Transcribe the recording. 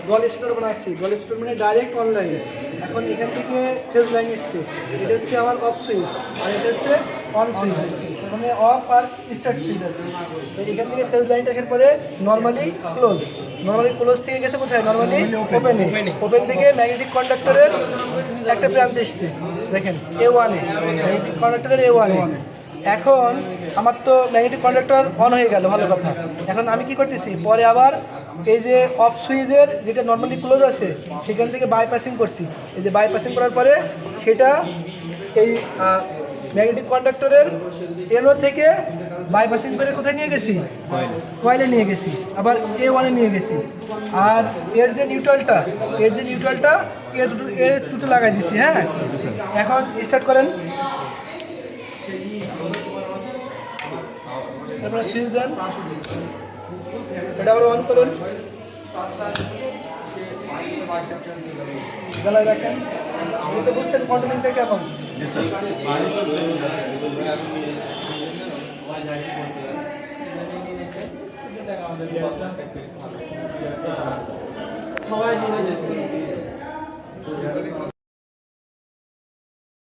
গল store বানাচ্ছি, গল store মানে direct online. এখন এখান থেকে ফেজ লাইন এসছে, এটা হচ্ছে আমার অফ সুইচ আর এটা হচ্ছে অন সুইচ, মানে অফ আর স্টার্ট সুইচ। তো এখান থেকে ফেজ লাইনটা আসার পরে নর্মালি ক্লোজ থেকে গেছে কোথায়, নর্মালি ওপেনে। ওপেন থেকে ম্যাগনেটিক কন্ডাক্টরের একটা প্রান্ত এসছে, দেখেন A1 এ, ম্যাগনেটিক কন্ডাক্টরের A1 এ। এখন আমার তো ম্যাগনেটিক কন্ডাক্টর অন হয়ে গেল, ভালো কথা। এখন আমি কি করতেছি, পরে আবার এই যে অফ সুইচের যেটা নর্মালি ক্লোজ আছে সেখান থেকে বাইপাসিং করছি। এই যে বাইপাসিং করার পরে সেটা এই ম্যাগনেটিক কন্ডাক্টরের এনো থেকে বাইপাসিং করে কোথায় নিয়ে গেছি, কয়েলে নিয়ে গেছি, আবার A1 এ নিয়ে গেছি। আর এর যে নিউট্রালটা এ দুটো লাগাই দিছি। হ্যাঁ, এখন স্টার্ট করেন, তারপরে সুইচ দেন, এটা আবার অন করেন, জ্বালায় রাখেন। আপনি তো বুঝছেন কন্ট্রোলিংটা কেমন। সবাই